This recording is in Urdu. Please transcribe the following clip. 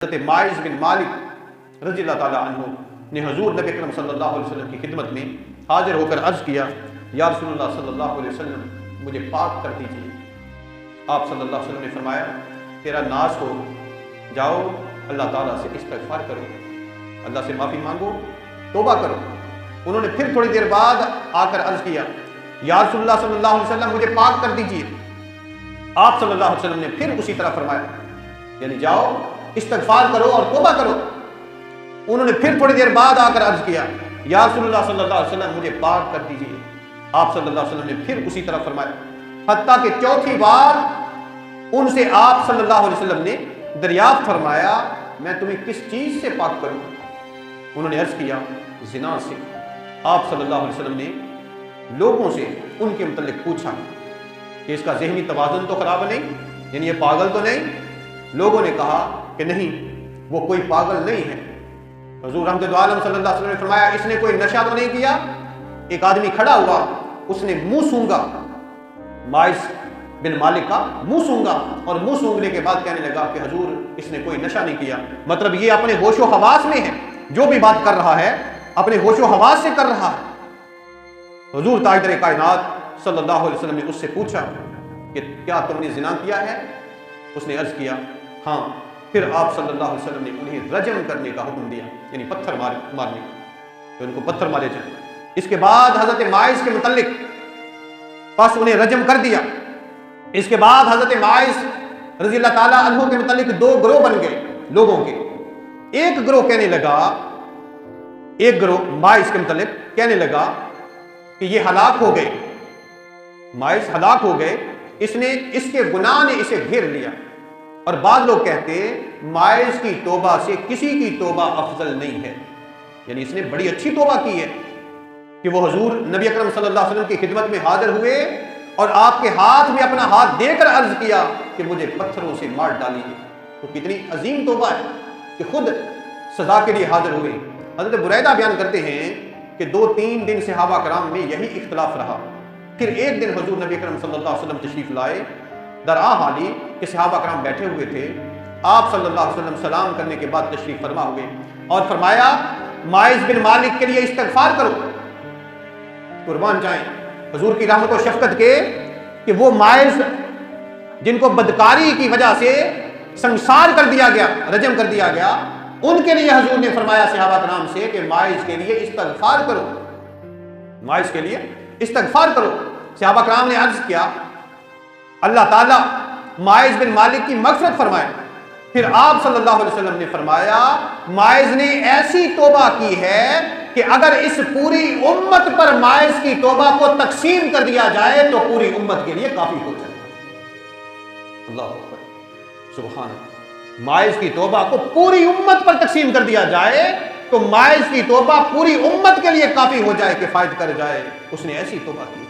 حضرت ماعز بن مالک رضی اللہ تعالیٰ عنہ نے حضور نبی اکرم صلی اللہ علیہ وسلم کی خدمت میں حاضر ہو کر عرض کیا، یا رسول اللہ صلی اللہ علیہ وسلم مجھے پاک کر دیجیے۔ آپ صلی اللہ علیہ وسلم نے فرمایا، تیرا ناز ہو، جاؤ اللہ تعالیٰ سے استغفار کرو، اللہ سے معافی مانگو، توبہ کرو۔ انہوں نے پھر تھوڑی دیر بعد آ کر عرض کیا، یا رسول اللہ صلی اللہ علیہ وسلم مجھے پاک کر دیجیے۔ آپ صلی اللہ علیہ وسلم نے پھر اسی طرح فرمایا، یعنی جاؤ استغفار کرو اور توبہ کرو۔ انہوں نے پھر تھوڑی دیر بعد آ کر عرض کیا، یا رسول اللہ صلی اللہ علیہ وسلم مجھے پاک کر دیجیے۔ آپ صلی اللہ علیہ وسلم نے پھر اسی طرح فرمایا، حتیٰ کہ چوتھی بار ان سے آپ صلی اللہ علیہ وسلم نے دریافت فرمایا، میں تمہیں کس چیز سے پاک کروں؟ انہوں نے عرض کیا، زنا سے۔ آپ صلی اللہ علیہ وسلم نے لوگوں سے ان کے متعلق پوچھا کہ اس کا ذہنی توازن تو خراب نہیں، یعنی یہ پاگل تو نہیں؟ لوگوں نے کہا کہ نہیں، وہ کوئی پاگل نہیں ہے۔ حضور رحمت عالم صلی اللہ علیہ وسلم نے فرمایا، اس نے کوئی نشہ تو نہیں کیا؟ ایک آدمی کھڑا ہوا، اس نے منہ سونگا، ماعز بن مالک کا منہ سونگا، اور منہ سونگنے کے بعد کہنے لگا کہ حضور اس نے کوئی نشہ نہیں کیا۔ مطلب یہ اپنے ہوش و حواس میں ہے، جو بھی بات کر رہا ہے اپنے ہوش و حواس سے کر رہا ہے۔ حضور تاجدار کائنات صلی اللہ علیہ وسلم نے اس سے پوچھا کہ کیا تم نے زنا کیا ہے؟ اس نے عرض کیا ہاں۔ پھر آپ صلی اللہ علیہ وسلم نے انہیں رجم کرنے کا حکم دیا، یعنی پتھر مارنے کا، تو ان کو پتھر مارے جائیں۔ اس کے بعد حضرت ماعز کے متعلق پس انہیں رجم کر دیا۔ اس کے بعد حضرت ماعز رضی اللہ تعالیٰ عنہ کے متعلق دو گروہ بن گئے لوگوں کے۔ ایک گروہ کہنے لگا، ایک گروہ ماعز کے متعلق کہنے لگا کہ یہ ہلاک ہو گئے، ماعز ہلاک ہو گئے، اس کے گناہ نے اسے گھیر لیا۔ اور بعض لوگ کہتے ماعز کی توبہ سے کسی کی توبہ افضل نہیں ہے، یعنی اس نے بڑی اچھی توبہ کی ہے کہ وہ حضور نبی اکرم صلی اللہ علیہ وسلم کی خدمت میں حاضر ہوئے اور آپ کے ہاتھ میں اپنا ہاتھ دے کر عرض کیا کہ مجھے پتھروں سے مار ڈالیے۔ تو کتنی عظیم توبہ ہے کہ خود سزا کے لیے حاضر ہوئے۔ حضرت بریدہ بیان کرتے ہیں کہ 2-3 دن صحابہ کرام میں یہی اختلاف رہا۔ پھر ایک دن حضور نبی اکرم صلی اللہ علیہ وسلم تشریف لائے، درآ حالی کہ صحابہ کرام بیٹھے ہوئے تھے۔ آپ صلی اللہ علیہ وسلم سلام کرنے کے بعد تشریف فرما ہوئے اور فرمایا، ماعز بن مالک کے لیے استغفار کرو۔ قربان جائیں حضور کی رحمت و شفقت کے کہ وہ ماعز جن کو بدکاری کی وجہ سے سنسار کر دیا گیا، رجم کر دیا گیا، ان کے لیے حضور نے فرمایا صحابہ کرام سے کہ ماعز کے لیے استغفار کرو، ماعز کے لیے استغفار کرو۔ صحابہ کرام نے عرض کیا، اللہ تعالیٰ ماعز بن مالک کی مغفرت فرمائے۔ پھر آپ صلی اللہ علیہ وسلم نے فرمایا، ماعز نے ایسی توبہ کی ہے کہ اگر اس پوری امت پر ماعز کی توبہ کو تقسیم کر دیا جائے تو پوری امت کے لیے کافی ہو جائے۔ اللہ اکبر، سبحان اللہ۔ ماعز کی توبہ کو پوری امت پر تقسیم کر دیا جائے تو ماعز کی توبہ پوری امت کے لیے کافی ہو جائے، کفایت کر جائے۔ اس نے ایسی توبہ کی۔